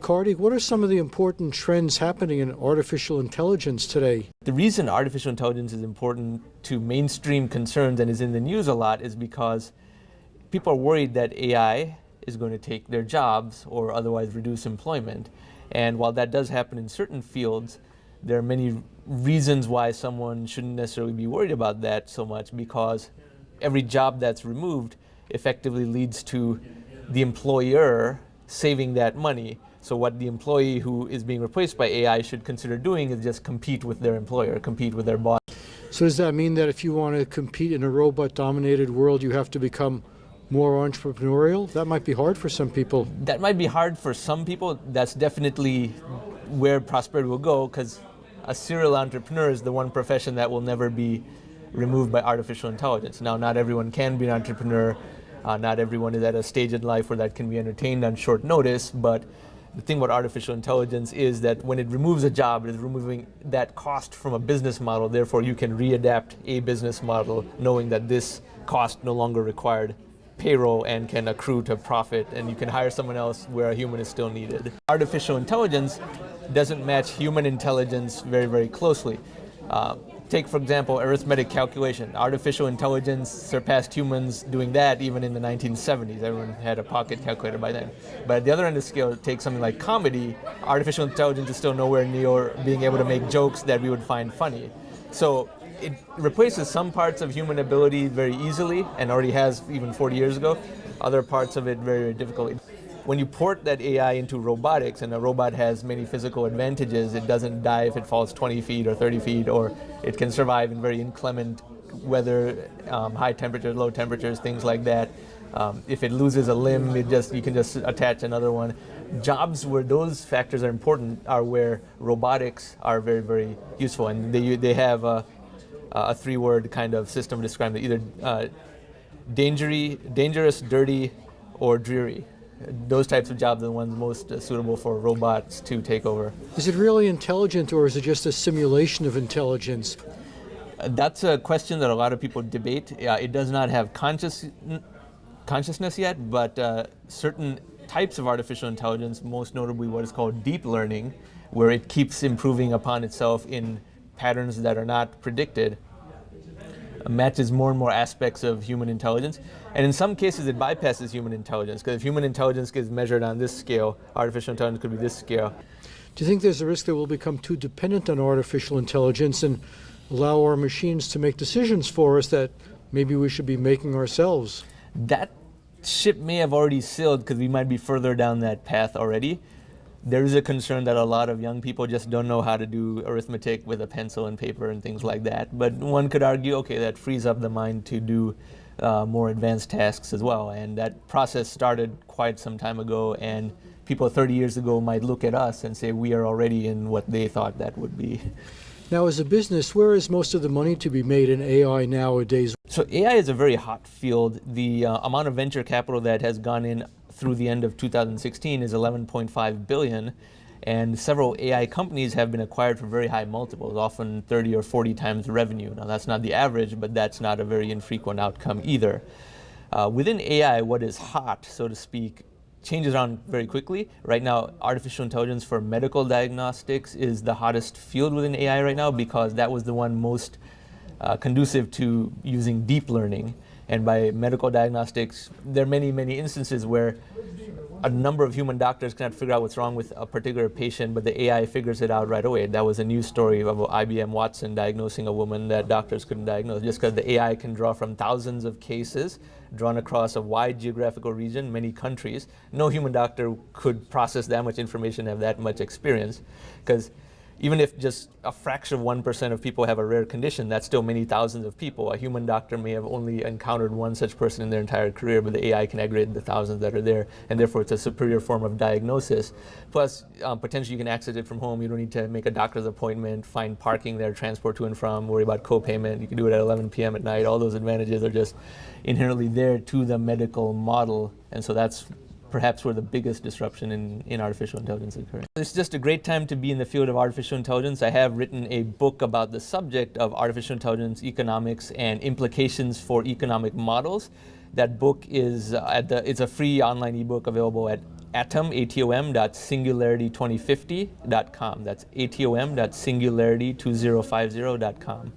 Kartik, what are some of the important trends happening in artificial intelligence today? The reason artificial intelligence is important to mainstream concerns and is in the news a lot is because people are worried that AI is going to take their jobs or otherwise reduce employment. And while that does happen in certain fields, there are many reasons why someone shouldn't necessarily be worried about that so much, because every job that's removed effectively leads to the employer saving that money. So what the employee who is being replaced by AI should consider doing is just compete with their employer, compete with their boss. So does that mean that if you want to compete in a robot-dominated world, you have to become more entrepreneurial? That might be hard for some people. That might be hard for some people. That's definitely where prosperity will go, because a serial entrepreneur is the one profession that will never be removed by artificial intelligence. Now, not everyone can be an entrepreneur. Not everyone is at a stage in life where that can be entertained on short notice, but the thing about artificial intelligence is that when it removes a job, it is removing that cost from a business model. Therefore, you can readapt a business model knowing that this cost no longer required payroll and can accrue to profit, and you can hire someone else where a human is still needed. Artificial intelligence doesn't match human intelligence very, very closely. Take, for example, arithmetic calculation. Artificial intelligence surpassed humans doing that even in the 1970s. Everyone had a pocket calculator by then. But at the other end of the scale, take something like comedy. Artificial intelligence is still nowhere near being able to make jokes that we would find funny. So it replaces some parts of human ability very easily, and already has even 40 years ago. Other parts of it very, very difficult. When you port that AI into robotics, and a robot has many physical advantages, it doesn't die if it falls 20 feet or 30 feet, or it can survive in very inclement weather, high temperatures, low temperatures, things like that. If it loses a limb, you can just attach another one. Jobs where those factors are important are where robotics are very, very useful, and they have a three-word kind of system to describe it, either dangerous, dirty, or dreary. Those types of jobs are the ones most suitable for robots to take over. Is it really intelligent, or is it just a simulation of intelligence? That's a question that a lot of people debate. It does not have consciousness yet, but certain types of artificial intelligence, most notably what is called deep learning, where it keeps improving upon itself in patterns that are not predicted, matches more and more aspects of human intelligence. And in some cases, it bypasses human intelligence, because if human intelligence is measured on this scale, artificial intelligence could be this scale. Do you think there's a risk that we'll become too dependent on artificial intelligence and allow our machines to make decisions for us that maybe we should be making ourselves? That ship may have already sailed, because we might be further down that path already. There is a concern that a lot of young people just don't know how to do arithmetic with a pencil and paper and things like that. But one could argue, okay, that frees up the mind to do more advanced tasks as well. And that process started quite some time ago, and people 30 years ago might look at us and say we are already in what they thought that would be. Now, as a business, where is most of the money to be made in AI nowadays? So AI is a very hot field. The amount of venture capital that has gone in through the end of 2016 is 11.5 billion, and several AI companies have been acquired for very high multiples, often 30 or 40 times revenue. Now, that's not the average, but that's not a very infrequent outcome either. Within AI, what is hot, so to speak, changes around very quickly. Right now, artificial intelligence for medical diagnostics is the hottest field within AI right now, because that was the one most conducive to using deep learning. And by medical diagnostics, there are many, many instances where a number of human doctors cannot figure out what's wrong with a particular patient, but the AI figures it out right away. That was a news story of IBM Watson diagnosing a woman that doctors couldn't diagnose, just because the AI can draw from thousands of cases drawn across a wide geographical region, many countries. No human doctor could process that much information, have that much experience, because even if just a fraction of 1% of people have a rare condition, that's still many thousands of people. A human doctor may have only encountered one such person in their entire career, but the AI can aggregate the thousands that are there, and therefore it's a superior form of diagnosis. Plus, potentially you can access it from home. You don't need to make a doctor's appointment, find parking there, transport to and from, worry about co-payment. You can do it at 11 p.m. at night. All those advantages are just inherently there to the medical model, and so that's perhaps where the biggest disruption in artificial intelligence is occurring. It's just a great time to be in the field of artificial intelligence. I have written a book about the subject of artificial intelligence, economics, and implications for economic models. That book is it's a free online ebook available at atom, atom.singularity2050.com. That's atom.singularity2050.com.